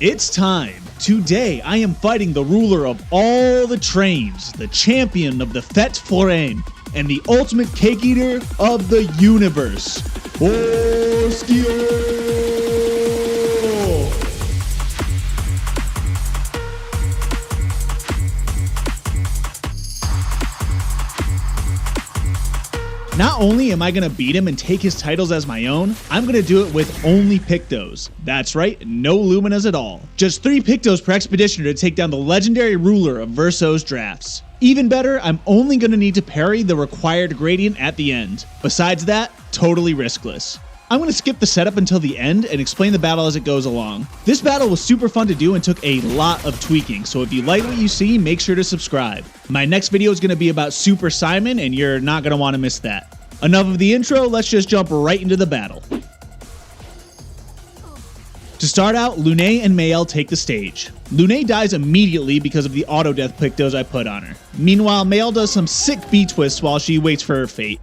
It's time! Today I am fighting the ruler of all the trains, the champion of the Fête Foraine, and the ultimate cake eater of the universe, Osquio! Not only am I going to beat him and take his titles as my own, I'm going to do it with only pictos. That's right, no luminas at all. Just 3 pictos per expeditioner to take down the legendary ruler of Verso's drafts. Even better, I'm only going to need to parry the required gradient at the end. Besides that, totally riskless. I'm going to skip the setup until the end and explain the battle as it goes along. This battle was super fun to do and took a lot of tweaking, so if you like what you see, make sure to subscribe. My next video is going to be about Super Simon, and you're not going to want to miss that. Enough of the intro, let's just jump right into the battle. To start out, Lune and Mael take the stage. Lune dies immediately because of the auto-death pictos I put on her. Meanwhile, Mael does some sick B-twists while she waits for her fate.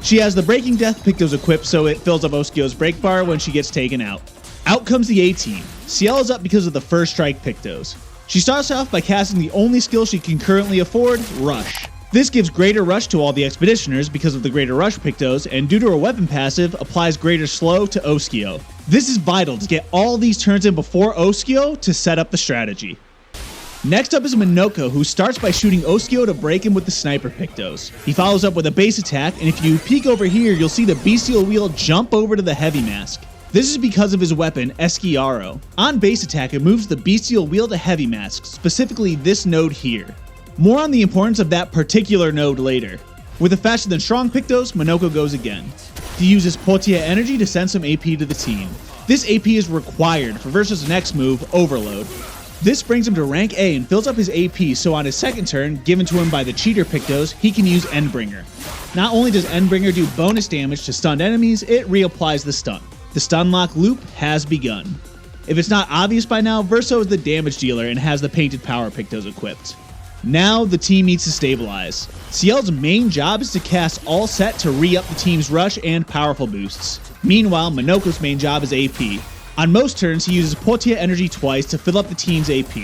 She has the Breaking Death pictos equipped so it fills up Osquio's break bar when she gets taken out. Out comes the A-team. Ciel is up because of the first strike pictos. She starts off by casting the only skill she can currently afford, Rush. This gives greater rush to all the expeditioners because of the greater rush pictos, and due to her weapon passive, applies greater slow to Osquio. This is vital to get all these turns in before Osquio to set up the strategy. Next up is Minoko, who starts by shooting Osquio to break him with the sniper pictos. He follows up with a base attack, and if you peek over here, you'll see the bestial wheel jump over to the heavy mask. This is because of his weapon, Esquiaro. On base attack, it moves the bestial wheel to heavy mask, specifically this node here. More on the importance of that particular node later. With a faster than strong pictos, Minoko goes again. He uses Portia energy to send some AP to the team. This AP is required for Verso's next move, Overload. This brings him to rank A and fills up his AP, so on his second turn, given to him by the cheater pictos, he can use Endbringer. Not only does Endbringer do bonus damage to stunned enemies, it reapplies the stun. The stun lock loop has begun. If it's not obvious by now, Verso is the damage dealer and has the painted power pictos equipped. Now the team needs to stabilize. Ciel's main job is to cast all set to re-up the team's rush and powerful boosts. Meanwhile, Minoko's main job is AP. On most turns, he uses Portia energy twice to fill up the team's AP.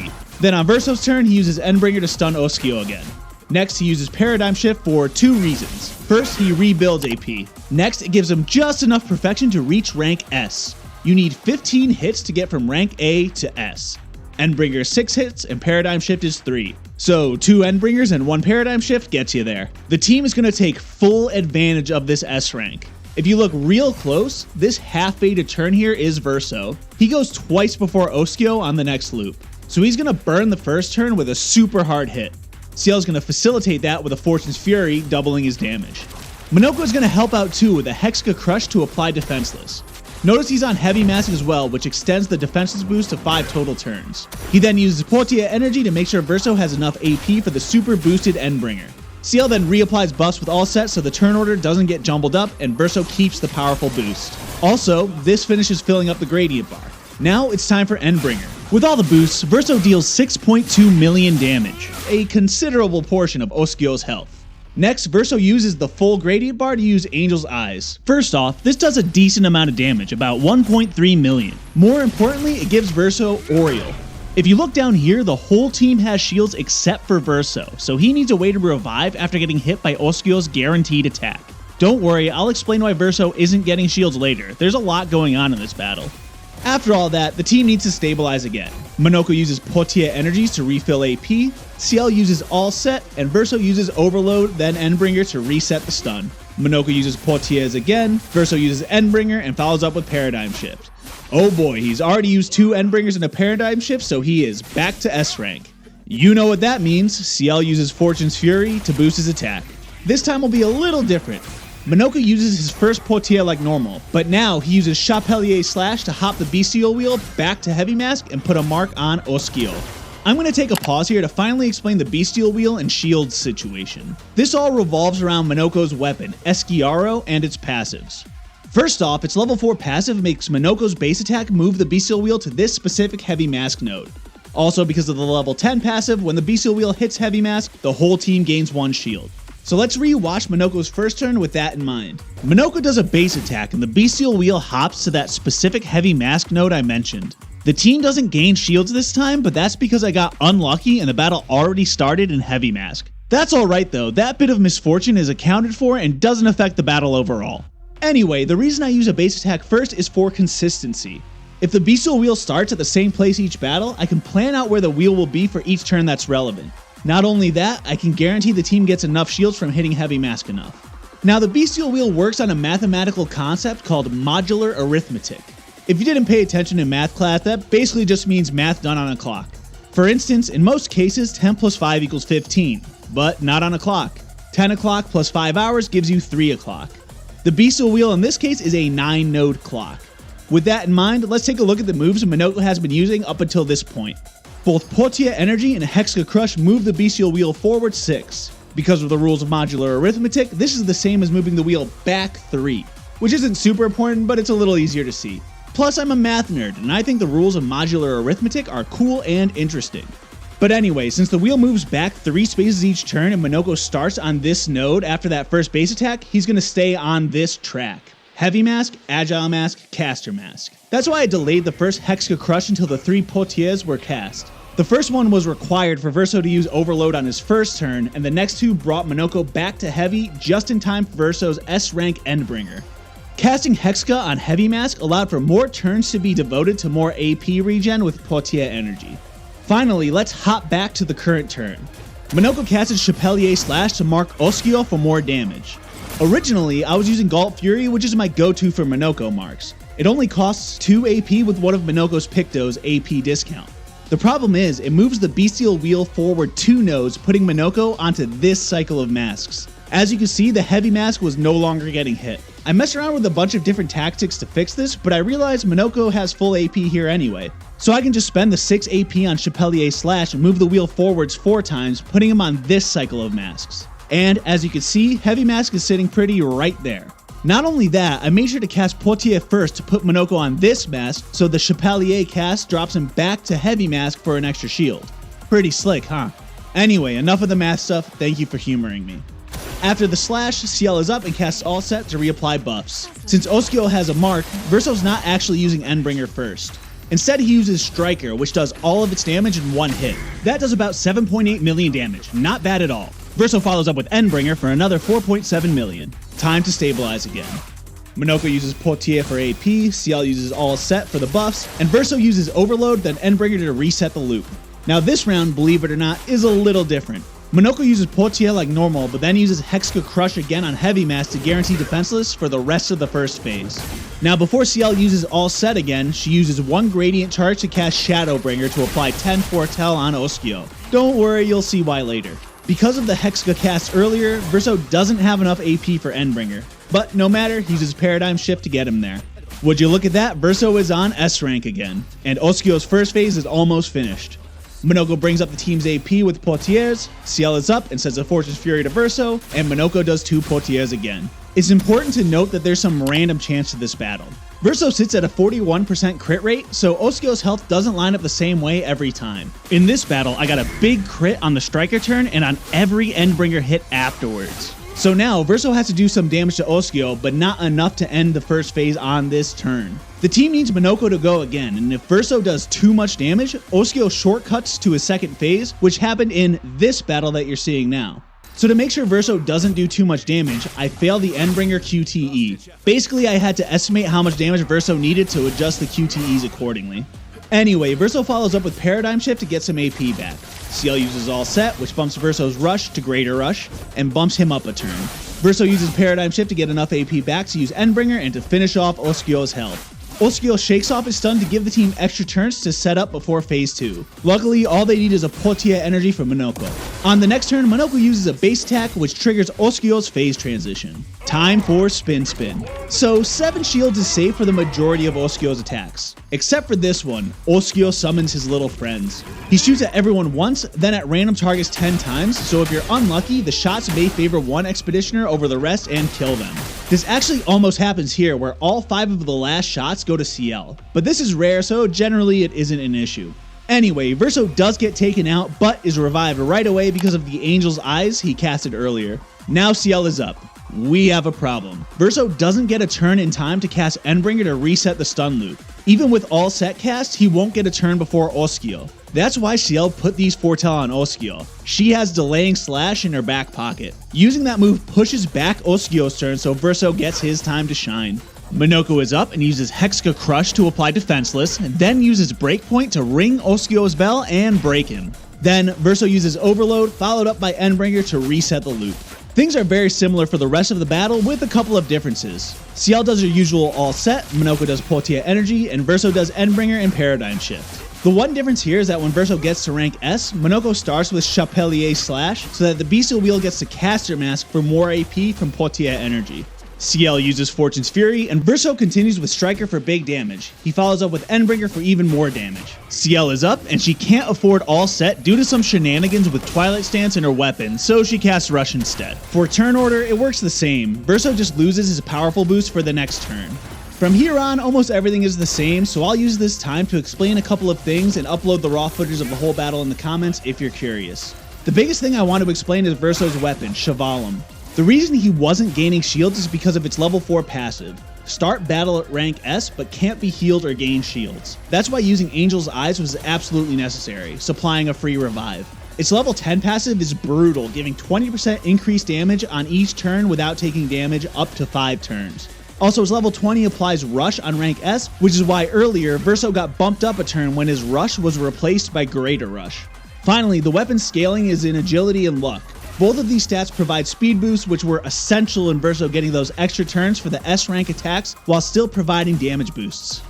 Then on Verso's turn, he uses Endbringer to stun Osquio again. Next, he uses Paradigm Shift for 2 reasons. First, he rebuilds AP. Next, it gives him just enough perfection to reach rank S. You need 15 hits to get from rank A to S. Endbringer is 6 hits and Paradigm Shift is 3. So 2 Endbringers and 1 Paradigm Shift gets you there. The team is going to take full advantage of this S rank. If you look real close, this half-faded turn here is Verso. He goes twice before Osquio on the next loop. So he's going to burn the first turn with a super hard hit. Ciel's going to facilitate that with a Fortune's Fury, doubling his damage. Minoko is going to help out too with a Hexica Crush to apply Defenseless. Notice he's on Heavy Mask as well, which extends the Defenseless boost to 5 total turns. He then uses Portia energy to make sure Verso has enough AP for the super boosted Endbringer. Ciel then reapplies buffs with all set so the turn order doesn't get jumbled up and Verso keeps the powerful boost. Also, this finishes filling up the gradient bar. Now it's time for Endbringer. With all the boosts, Verso deals 6.2 million damage, a considerable portion of Osquio's health. Next, Verso uses the full gradient bar to use Angel's Eyes. First off, this does a decent amount of damage, about 1.3 million. More importantly, it gives Verso Oriole. If you look down here, the whole team has shields except for Verso, so he needs a way to revive after getting hit by Osquio's guaranteed attack. Don't worry, I'll explain why Verso isn't getting shields later. There's a lot going on in this battle. After all that, the team needs to stabilize again. Minoko uses Portia energies to refill AP, Ciel uses All Set, and Verso uses Overload, then Endbringer to reset the stun. Minoko uses Portias again, Verso uses Endbringer, and follows up with Paradigm Shift. Oh boy, he's already used 2 Endbringers and a Paradigm Shift, so he is back to S rank. You know what that means, Ciel uses Fortune's Fury to boost his attack. This time will be a little different. Minoko uses his first Portia like normal, but now he uses Chapelier Slash to hop the bestial wheel back to Heavy Mask and put a mark on Osquio. I'm going to take a pause here to finally explain the bestial wheel and shields situation. This all revolves around Minoko's weapon, Esquiaro, and its passives. First off, its level 4 passive makes Minoko's base attack move the bestial wheel to this specific Heavy Mask node. Also, because of the level 10 passive, when the bestial wheel hits Heavy Mask, the whole team gains 1 shield. So let's re-watch Minoko's first turn with that in mind. Minoko does a base attack and the bestial wheel hops to that specific Heavy Mask node I mentioned. The team doesn't gain shields this time, but that's because I got unlucky and the battle already started in Heavy Mask. That's alright though, that bit of misfortune is accounted for and doesn't affect the battle overall. Anyway, the reason I use a base attack first is for consistency. If the bestial wheel starts at the same place each battle, I can plan out where the wheel will be for each turn that's relevant. Not only that, I can guarantee the team gets enough shields from hitting Heavy Mask enough. Now the bestial wheel works on a mathematical concept called modular arithmetic. If you didn't pay attention in math class, that basically just means math done on a clock. For instance, in most cases 10 plus 5 equals 15, but not on a clock. 10 o'clock plus 5 hours gives you 3 o'clock. The bestial wheel in this case is a 9-node clock. With that in mind, let's take a look at the moves Minoko has been using up until this point. Both Portia Energy and Hexa Crush move the bestial wheel forward 6. Because of the rules of modular arithmetic, this is the same as moving the wheel back 3, which isn't super important, but it's a little easier to see. Plus, I'm a math nerd, and I think the rules of modular arithmetic are cool and interesting. But anyway, since the wheel moves back 3 spaces each turn and Minoko starts on this node after that first base attack, he's going to stay on this track. Heavy Mask, Agile Mask, Caster Mask. That's why I delayed the first Hexa Crush until the 3 Portiers were cast. The first one was required for Verso to use Overload on his first turn, and the next 2 brought Minoko back to Heavy just in time for Verso's S-rank Endbringer. Casting Hexa on Heavy Mask allowed for more turns to be devoted to more AP regen with Portia Energy. Finally, let's hop back to the current turn. Minoko casted Chapelier Slash to mark Osquio for more damage. Originally, I was using Galt Fury, which is my go-to for Minoko marks. It only costs 2 AP with one of Minoko's pictos AP discount. The problem is, it moves the bestial wheel forward 2 nodes, putting Minoko onto this cycle of masks. As you can see, the Heavy Mask was no longer getting hit. I messed around with a bunch of different tactics to fix this, but I realized Minoko has full AP here anyway. So I can just spend the 6 AP on Chapelier Slash and move the wheel forwards 4 times, putting him on this cycle of masks. And as you can see, Heavy Mask is sitting pretty right there. Not only that, I made sure to cast Portier first to put Minoko on this mask, so the Chapelier cast drops him back to Heavy Mask for an extra shield. Pretty slick, huh? Anyway, enough of the math stuff, thank you for humoring me. After the slash, CL is up and casts All Set to reapply buffs. Since Osquio has a mark, Verso's not actually using Endbringer first. Instead, he uses Striker, which does all of its damage in 1 hit. That does about 7.8 million damage, not bad at all. Verso follows up with Endbringer for another 4.7 million. Time to stabilize again. Minoko uses Portier for AP, CL uses All Set for the buffs, and Verso uses Overload then Endbringer to reset the loop. Now this round, believe it or not, is a little different. Minoko uses Portier like normal, but then uses Hexa Crush again on Heavy Mask to guarantee defenseless for the rest of the first phase. Now before CL uses All Set again, she uses 1 Gradient Charge to cast Shadowbringer to apply 10 Foretell on Osquio. Don't worry, you'll see why later. Because of the Hexa cast earlier, Verso doesn't have enough AP for Endbringer, but no matter, he uses Paradigm Shift to get him there. Would you look at that, Verso is on S rank again, and Osquio's first phase is almost finished. Minoko brings up the team's AP with Portiers, CL is up and sends a Fortress Fury to Verso, and Minoko does 2 Portiers again. It's important to note that there's some random chance to this battle. Verso sits at a 41% crit rate, so Osquio's health doesn't line up the same way every time. In this battle, I got a big crit on the Striker turn and on every Endbringer hit afterwards. So now, Verso has to do some damage to Osquio, but not enough to end the first phase on this turn. The team needs Minoko to go again, and if Verso does too much damage, Osquio shortcuts to his second phase, which happened in this battle that you're seeing now. So to make sure Verso doesn't do too much damage, I fail the Endbringer QTE. Basically, I had to estimate how much damage Verso needed to adjust the QTEs accordingly. Anyway, Verso follows up with Paradigm Shift to get some AP back. CL uses All Set, which bumps Verso's Rush to Greater Rush, and bumps him up a turn. Verso uses Paradigm Shift to get enough AP back to use Endbringer and to finish off Osquio's health. Osquio shakes off his stun to give the team extra turns to set up before phase 2. Luckily, all they need is a Portia energy from Minoko. On the next turn, Minoko uses a base attack which triggers Osquio's phase transition. Time for Spin Spin. So 7 shields is safe for the majority of Osquio's attacks. Except for this one, Osquio summons his little friends. He shoots at everyone once, then at random targets 10 times, so if you're unlucky, the shots may favor one Expeditioner over the rest and kill them. This actually almost happens here, where all 5 of the last shots go to CL. But this is rare, so generally it isn't an issue. Anyway, Verso does get taken out, but is revived right away because of the Angel's Eyes he casted earlier. Now CL is up. we have a problem. Verso doesn't get a turn in time to cast Endbringer to reset the stun loop. Even with all set casts, he won't get a turn before Osquio. That's why CL put these foretell on Osquio. She has delaying slash in her back pocket. Using that move pushes back Osquio's turn so Verso gets his time to shine. Minoko is up and uses Hexica Crush to apply defenseless, and then uses Breakpoint to ring Osquio's bell and break him. Then Verso uses Overload, followed up by Endbringer to reset the loop. Things are very similar for the rest of the battle with a couple of differences. CL does her usual all set, Minoko does Portia Energy, and Verso does Endbringer and Paradigm Shift. The one difference here is that when Verso gets to rank S, Minoko starts with Chapelier Slash so that the Bestial Wheel gets to Caster Mask for more AP from Portia Energy. CL uses Fortune's Fury, and Verso continues with Striker for big damage. He follows up with Endbringer for even more damage. CL is up, and she can't afford all set due to some shenanigans with Twilight Stance in her weapon, so she casts Rush instead. For turn order, it works the same. Verso just loses his powerful boost for the next turn. From here on, almost everything is the same, so I'll use this time to explain a couple of things and upload the raw footage of the whole battle in the comments if you're curious. The biggest thing I want to explain is Verso's weapon, Chevalum. The reason he wasn't gaining shields is because of its level 4 passive. Start battle at rank S, but can't be healed or gain shields. That's why using Angel's Eyes was absolutely necessary, supplying a free revive. Its level 10 passive is brutal, giving 20% increased damage on each turn without taking damage up to 5 turns. Also, its level 20 applies Rush on rank S, which is why earlier Verso got bumped up a turn when his Rush was replaced by Greater Rush. Finally, the weapon's scaling is in Agility and Luck. Both of these stats provide speed boosts, which were essential in Verso getting those extra turns for the S rank attacks while still providing damage boosts.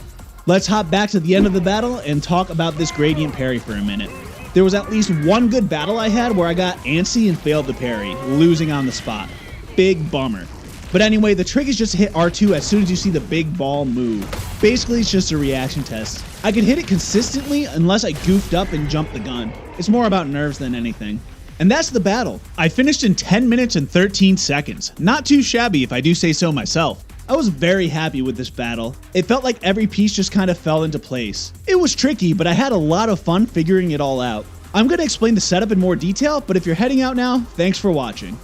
Let's hop back to the end of the battle and talk about this gradient parry for a minute. There was at least one good battle I had where I got antsy and failed the parry, losing on the spot. Big bummer. But anyway, the trick is just to hit R2 as soon as you see the big ball move. Basically, it's just a reaction test. I could hit it consistently unless I goofed up and jumped the gun. It's more about nerves than anything. And that's the battle. I finished in 10 minutes and 13 seconds. Not too shabby if I do say so myself. I was very happy with this battle. It felt like every piece just kind of fell into place. It was tricky, but I had a lot of fun figuring it all out. I'm going to explain the setup in more detail, but if you're heading out now, thanks for watching.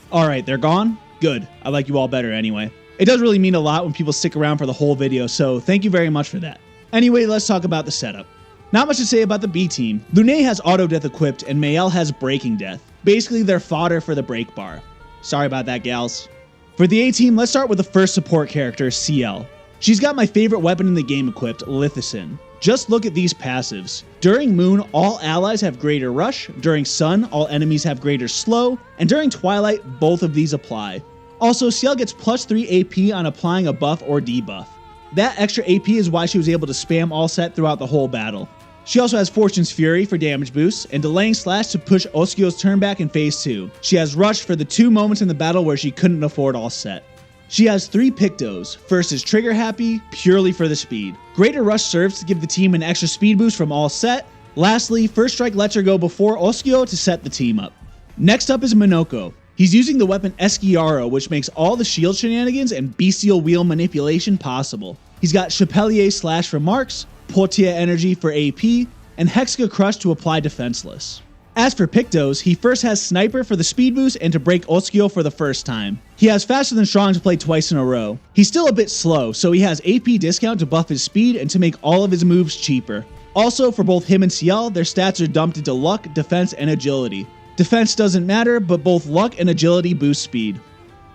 Alright, they're gone? Good. I like you all better anyway. It does really mean a lot when people stick around for the whole video, so thank you very much for that. Anyway, let's talk about the setup. Not much to say about the B team. Lunae has Auto Death equipped and Mayel has Breaking Death. Basically, they're fodder for the break bar. Sorry about that, gals. For the A team, let's start with the first support character, CL. She's got my favorite weapon in the game equipped, Lithicin. Just look at these passives. During Moon, all allies have greater rush, during Sun, all enemies have greater slow, and during Twilight, both of these apply. Also, CL gets plus 3 AP on applying a buff or debuff. That extra AP is why she was able to spam all set throughout the whole battle. She also has Fortune's Fury for damage boosts, and Delaying Slash to push Osquio's turn back in phase 2. She has Rush for the 2 moments in the battle where she couldn't afford all set. She has 3 pictos. First is Trigger Happy, purely for the speed. Greater Rush serves to give the team an extra speed boost from all set. Lastly, First Strike lets her go before Osquio to set the team up. Next up is Minoko. He's using the weapon Esquiaro, which makes all the shield shenanigans and bestial wheel manipulation possible. He's got Chapelier Slash for marks, Portia Energy for AP, and Hexica Crush to apply defenseless. As for pictos, he first has Sniper for the speed boost and to break Osquio for the first time. He has Faster Than Strong to play twice in a row. He's still a bit slow, so he has AP discount to buff his speed and to make all of his moves cheaper. Also, for both him and CL, their stats are dumped into Luck, Defense, and Agility. Defense doesn't matter, but both Luck and Agility boost speed.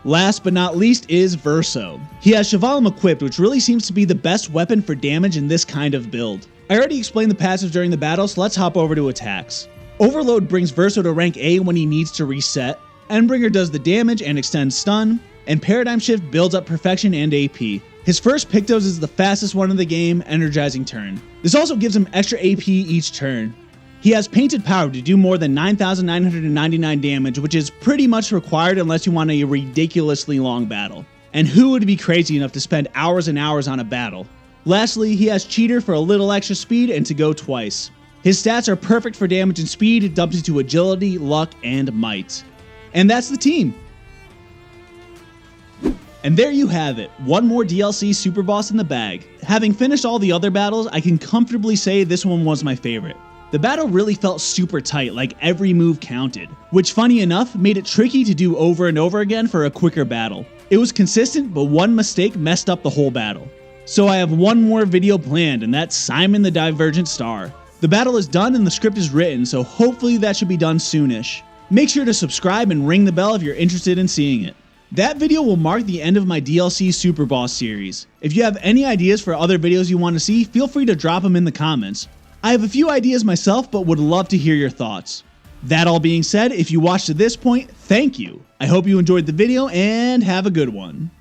Last but not least is Verso. He has Chevalum equipped, which really seems to be the best weapon for damage in this kind of build. I already explained the passives during the battle, so let's hop over to attacks. Overload brings Verso to rank A when he needs to reset, Endbringer does the damage and extends stun, and Paradigm Shift builds up Perfection and AP. His first Pictos is the fastest one in the game, energizing turn. This also gives him extra AP each turn. He has Painted Power to do more than 9,999 damage, which is pretty much required unless you want a ridiculously long battle. And who would be crazy enough to spend hours and hours on a battle? Lastly, he has Cheater for a little extra speed and to go twice. His stats are perfect for damage and speed, dumped into Agility, Luck, and Might. And that's the team. And there you have it, one more DLC Super Boss in the bag. Having finished all the other battles, I can comfortably say this one was my favorite. The battle really felt super tight, like every move counted, which funny enough made it tricky to do over and over again for a quicker battle. It was consistent, but one mistake messed up the whole battle. So I have one more video planned, and that's Simon the Divergent Star. The battle is done and the script is written, so hopefully that should be done soonish. Make sure to subscribe and ring the bell if you're interested in seeing it. That video will mark the end of my DLC Super Boss series. If you have any ideas for other videos you want to see, feel free to drop them in the comments. I have a few ideas myself, but would love to hear your thoughts. That all being said, if you watched to this point, thank you. I hope you enjoyed the video and have a good one.